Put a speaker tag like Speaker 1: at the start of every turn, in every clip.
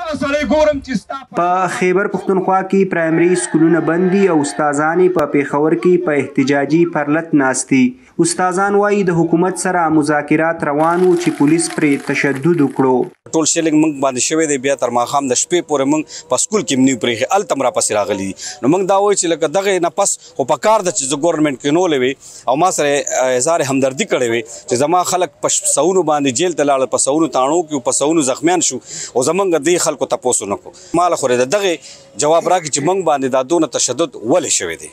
Speaker 1: په خیبر پښتونخوا کې پرایمري سکولونه بند دي او استادان په پیښور کې په احتجاجي پرلط ناست دي. استادان وایي د حکومت سره مذاکرات روان وو چې پولیس پرې تشدد وکړو.
Speaker 2: ټول شیلنګ موږ باندې شوی دی، بیا تر ماښام د شپې پورې موږ په سکول کې منیو پرېښې هلته هم راپسې راغلي دي. نو موږ دا وایو چې لکه دغې نه پس خو په کار ده چې زه ګورنمنټ کې نولې وې او ما سره اظهار همدردي کړې وې چې زما خلک په سوونو باندې جیل ته لاړل، په سوونو تاڼو کې په سوونو زخمیان شو او زمونږ دې خلکو تپوس ونه کړو. ما له خورې د دغې جواب راکړي چې موږ باندې دا دونه تشدد ولې شوی دی.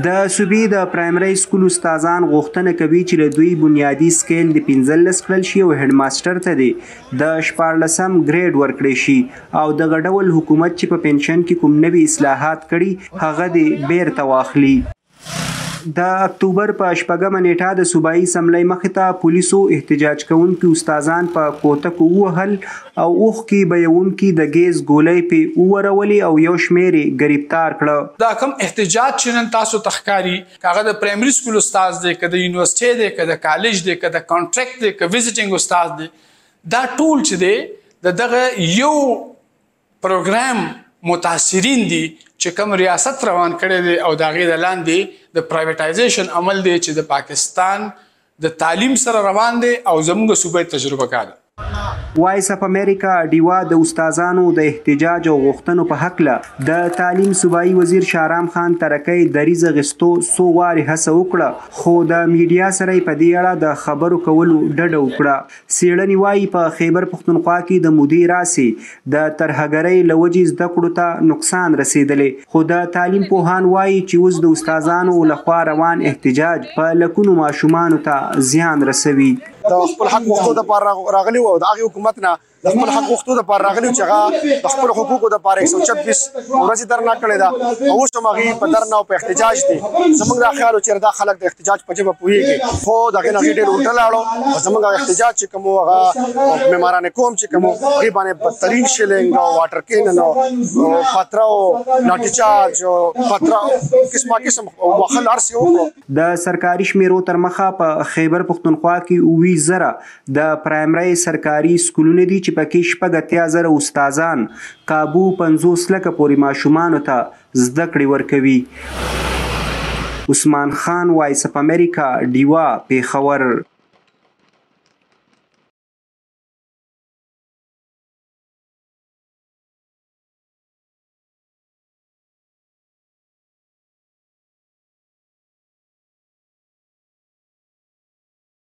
Speaker 1: د صوبې د پرایمري سکول استادان غوښتنه کوي چې له دوی بنیادي سکیل د 15 کړل شي او هډ ماسټر ته دی د 14 ګریډ ورکړی شي او دغه ډول حکومت چې په پنشن کې کوم نوي اصلاحات کړي هغه دې بیرته واخلي. د اکتوبر په 8 نیټه د صوبایي اسمبلی مخې ته پولیسو احتجاج کوونکي استادان په کوتکو ووهل او اوښکې بهیونکي د ګیس ګولۍ پې وورولې او یو شمېر یې ګرفتار کړه.
Speaker 3: دا کوم احتجاج چې نن تاسو ته ښکاري، که هغه د پرایمري سکول استاد دی، که د یونیورسټۍ دی، که د کالج دی، که د کانټریکټ دی، که وزټینګ استاد دی، دا ټول چې دی د دغه یو پروګرام متاثرین دي چې کوم ریاست روان کړی دی او د هغې د لاندې د پرایویټایزیشن عمل دی چې د پاکستان د تعلیم سره روان دی او زموږ صوبې تجربه کار ده.
Speaker 1: وایس اف امریکا ډیوا د استادانو د احتجاج او غوښتنو په هکله د تعلیم صوبایي وزیر شاهرام خان ترکی دریځ اخیستو څو وارې هڅه وکړه خو د میډیا سره یې په دې اړه د خبرو کولو ډډه وکړه. څېړنې وایي په خیبر پښتونخوا کې د مودې راسې د ترهګرۍ له وجې زده کړو ته نقصان رسېدلی، خو د تعلیم پوهان وایي چې اوس د استادانو لخوا روان احتجاج په لکونو ماشومانو ته زیان رسوي.
Speaker 4: د خپل حق غوښتو دپاره راغلي وو او د هغې حکومت نه د خپل حق غوښتو دپاره راغلي وو چې هغه د خپلو حقوقو دپاره 126 ورځې درنه کړې ده او اوس هم هغې په درنه او په احتجاج دي. زموږ دا خیال و چې دا خلک د احتجاج په ژبه پوهېږي، خو د هغې نه هغې ډېر الټه لاړو او زموږ هغه احتجاج چې کوم و هغه معماران قوم چې کوم هغې باندې بدترین شیلنګ او واټر کینن او پتره او لاټي چارج او پتره قسمه قسم وخل هر څه وکړو.
Speaker 1: د سرکاري شمیرو تر مخه په خیبر پښتونخوا کې 20,000 د پرایمري سرکاري سکولونه دي چې پکې 80,000 استادان کابو 50 لکه پورې ماشومانو ته زده کړې ورکوي. عثمان خان، وایس اف امریکا، ډیوا، پیښور.